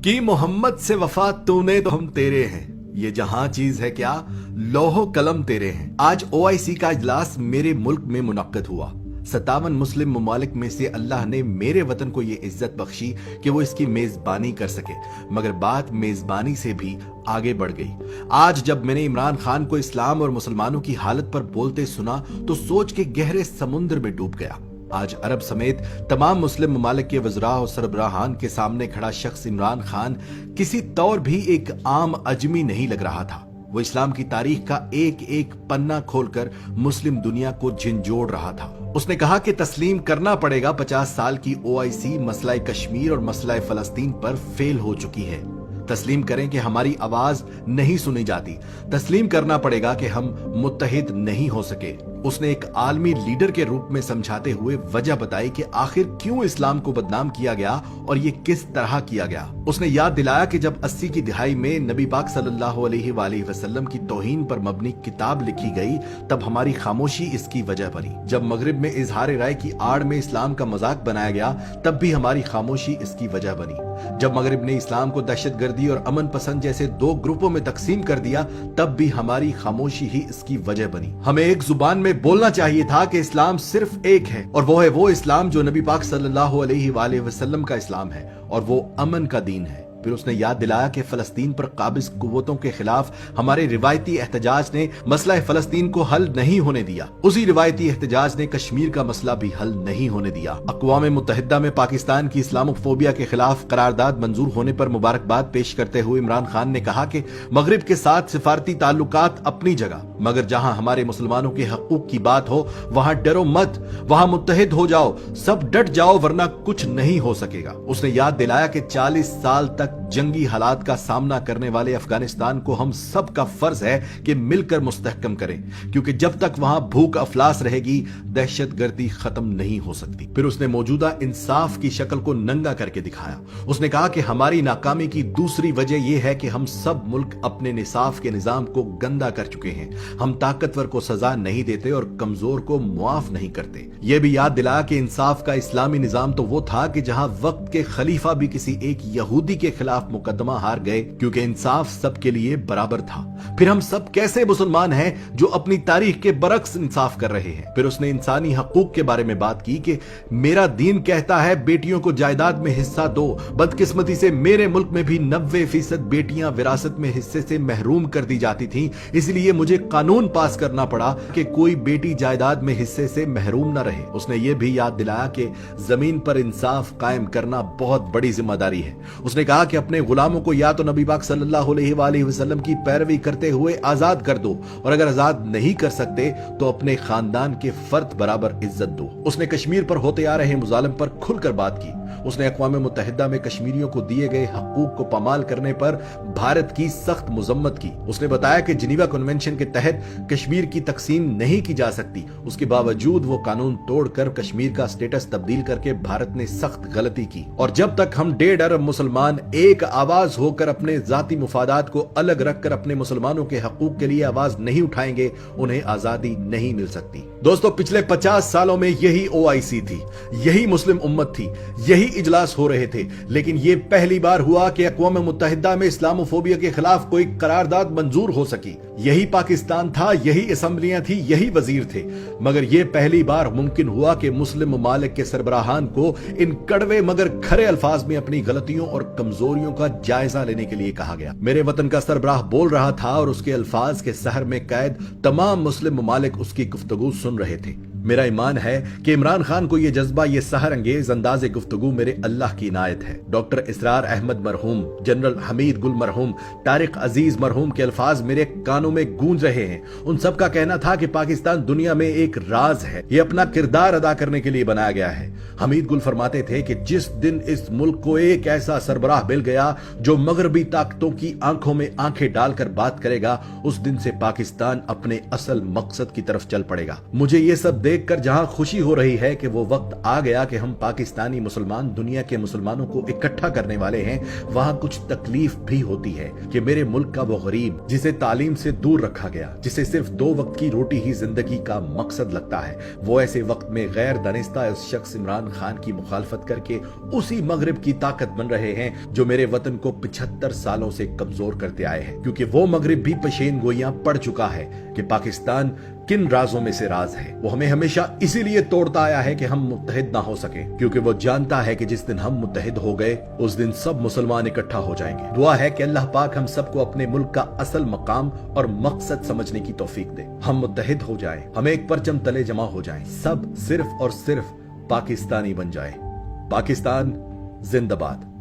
कि मोहम्मद से वफा तूने तो हम तेरे हैं, ये जहां चीज है क्या लौहो कलम तेरे हैं। आज ओआईसी का इजलास मेरे मुल्क में मुनक्कद हुआ। 57 मुस्लिम ममालिक में से अल्लाह ने मेरे वतन को ये इज्जत बख्शी कि वो इसकी मेजबानी कर सके, मगर बात मेजबानी से भी आगे बढ़ गई। आज जब मैंने इमरान खान को इस्लाम और मुसलमानों की हालत पर बोलते सुना तो सोच के गहरे समुद्र में डूब गया। आज अरब समेत तमाम मुस्लिम ममालिक के वज़रा और सरबराहान के सामने खड़ा शख्स इमरान खान किसी तौर भी एक आम अजमी नहीं लग रहा था। वो इस्लाम की तारीख का एक एक पन्ना खोलकर मुस्लिम दुनिया को झिंझोड़ रहा था। उसने कहा कि तस्लीम करना पड़ेगा 50 साल की ओआईसी मसला कश्मीर और मसला फलस्तीन पर फेल हो चुकी है। तस्लीम करें कि हमारी आवाज नहीं सुनी जाती। तस्लीम करना पड़ेगा कि हम मुत्तहिद नहीं हो सके। उसने एक आलमी लीडर के रूप में समझाते हुए वजह बताई कि आखिर क्यों इस्लाम को बदनाम किया गया और ये किस तरह किया गया। उसने याद दिलाया कि जब 80 की दिहाई में नबी पाक सल्लल्लाहु अलैहि वसल्लम की तौहीन पर मबनी किताब लिखी गई, तब हमारी खामोशी इसकी वजह बनी। जब मगरिब में इजहार राय की आड़ में इस्लाम का मजाक बनाया गया, तब भी हमारी खामोशी इसकी वजह बनी। जब मगरिब ने इस्लाम को दहशतगर्दी और अमन पसंद जैसे दो ग्रुपों में तकसीम कर दिया, तब भी हमारी खामोशी ही इसकी वजह बनी। हमें एक जुबान में बोलना चाहिए था कि इस्लाम सिर्फ एक है, और वो है वो इस्लाम जो नबी पाक सल्लल्लाहु अलैहि वसल्लम का इस्लाम है, और वो अमन का दीन है। फिर उसने याद दिलाया कि फलस्तीन पर काबिज कुव्वतों के खिलाफ हमारे रिवायती एहतजाज ने मसला फलस्तीन को हल नहीं होने दिया। उसी रिवायती एहतजाज ने कश्मीर का मसला भी हल नहीं होने दिया। अक़वाम मुत्तहिदा में पाकिस्तान की इस्लामोफोबिया के खिलाफ करारदाद मंजूर होने पर मुबारकबाद पेश करते हुए इमरान खान ने कहा कि मगरिब के साथ सिफारती ताल्लुकात अपनी जगह, मगर जहां हमारे मुसलमानों के हकूक की बात हो वहां डरो मत, वहां मुत्तहिद हो जाओ, सब डट जाओ, वरना कुछ नहीं हो सकेगा। उसने याद दिलाया कि 40 साल तक जंगी हालात का सामना करने वाले अफगानिस्तान को हम सब का फर्ज है कि मिलकर मुस्तहकम करें, क्योंकि जब तक वहां भूख अफलास रहेगी दहशतगर्दी खत्म नहीं हो सकती। फिर उसने मौजूदा इंसाफ की शक्ल को नंगा करके दिखाया। उसने कहा कि हमारी नाकामी की दूसरी वजह यह है कि हम सब मुल्क अपने निसाफ के निजाम को गंदा कर चुके हैं। हम ताकतवर को सजा नहीं देते और कमजोर को मुआफ नहीं करते। यह भी याद दिलाया कि इंसाफ का इस्लामी निजाम तो वो था कि जहां वक्त के खलीफा भी किसी एक यहूदी के खिलाफ मुकदमा हार गए, क्योंकि इंसाफ सबके लिए बराबर था। फिर हम सब कैसे मुसलमान हैं जो अपनी तारीख के बरक्स इंसाफ कर रहे हैं। फिर उसने इंसानी हकूक के बारे में बात की कि मेरा दीन कहता है बेटियों को जायदाद में हिस्सा दो। बदकिस्मती से मेरे मुल्क में भी 90% बेटियां विरासत में हिस्से से महरूम कर दी जाती थीं, इसलिए मुझे कानून पास करना पड़ा कि कोई बेटी जायदाद में हिस्से से महरूम न रहे। उसने ये भी याद दिलाया कि जमीन पर इंसाफ कायम करना बहुत बड़ी जिम्मेदारी है। उसने कहा कि अपने गुलामों को या तो नबी पाक सल्लल्लाहु अलैहि वसल्लम की पैरवी करते हुए आजाद कर दो, और अगर आजाद नहीं कर सकते तो अपने खानदान के फर्द बराबर इज्जत दो। उसने कश्मीर पर होते आ रहे मुजालिम पर खुलकर बात की। उसने अक़वाम मुत्तहिदा में कश्मीरियों को दिए गए हकूक को पामाल करने पर भारत की सख्त मुजम्मत की। उसने बताया कि जिनीवा कन्वेंशन के तहत कश्मीर की तकसीम नहीं की जा सकती, उसके बावजूद वो कानून तोड़कर कश्मीर का स्टेटस तब्दील करके भारत ने सख्त गलती की। और जब तक हम 1.5 अरब मुसलमान एक आवाज होकर अपने जाती मुफादात को अलग रखकर अपने मुसलमानों के हकूक के लिए आवाज नहीं उठाएंगे, उन्हें आजादी नहीं मिल सकती। दोस्तों, पिछले 50 सालों में यही ओआईसी थी, यही मुस्लिम उम्मत थी, यही इजलास हो रहे थे, लेकिन यह पहली बार हुआ कि अक़वाम मुत्तहिदा में इस्लामोफोबिया के खिलाफ कोई करारदाद मंजूर हो सकी। यही पाकिस्तान था, यही असेंबलियां थी, यही वजीर थे, मगर यह पहली बार मुमकिन हुआ कि मुस्लिम ममालिक के सरबराहान को इन कड़वे मगर खरे अल्फाज में अपनी गलतियों और कमजोरियों का जायजा लेने के लिए कहा गया। मेरे वतन का सरबराह बोल रहा था और उसके अल्फाज के सहर में कैद तमाम मुस्लिम ममालिक उसकी गुफ्तगू सुन रहे थे। मेरा ईमान है कि इमरान खान को यह जज्बा, यह सहर अंगेज अंदाज़े गुफ्तगू मेरे अल्लाह की इनायत है। डॉक्टर इसरार अहमद मरहूम, जनरल हमीद गुल मरहूम, तारिक अजीज मरहूम के अल्फाज मेरे कानों में गूंज रहे हैं। उन सब का कहना था कि पाकिस्तान दुनिया में एक राज है, ये अपना किरदार अदा करने के लिए बनाया गया है। हमीद गुल फरमाते थे कि जिस दिन इस मुल्क को एक ऐसा सरबराह मिल गया जो मगरबी ताकतों की आंखों में आंखें डालकर बात करेगा, उस दिन से पाकिस्तान अपने असल मकसद की तरफ चल पड़ेगा। मुझे ये सब देखकर जहां खुशी हो रही है कि वो वक्त आ गया कि हम पाकिस्तानी मुसलमान दुनिया के मुसलमानों को इकट्ठा करने वाले हैं, वहां कुछ तकलीफ भी होती है कि मेरे मुल्क का वो गरीब जिसे तालीम से दूर रखा गया, जिसे सिर्फ 2 वक्त की रोटी ही जिंदगी का मकसद लगता है, वो ऐसे वक्त में गैर दानिस्ता उस शख्स इमरान खान की मुखालफत करके उसी मगरिब की ताकत बन रहे हैं जो मेरे वतन को 75 सालों से कमजोर करते आए हैं। क्योंकि वो मगरिब भी पेशेन गोइयां पड़ चुका है कि पाकिस्तान किन राजों में से राज है। वो हमें हमेशा इसीलिए तोड़ता आया है कि हम मुत्तहिद ना हो सके, क्योंकि वो जानता है कि जिस दिन हम मुत्तहिद हो गए उस दिन सब मुसलमान इकट्ठा हो जाएंगे। दुआ है कि अल्लाह पाक हम सबको अपने मुल्क का असल मकाम और मकसद समझने की तौफीक दे। हम मुत्तहिद हो जाएं, हम एक परचम तले जमा हो जाएं, सब सिर्फ और सिर्फ पाकिस्तानी बन जाए। पाकिस्तान जिंदाबाद।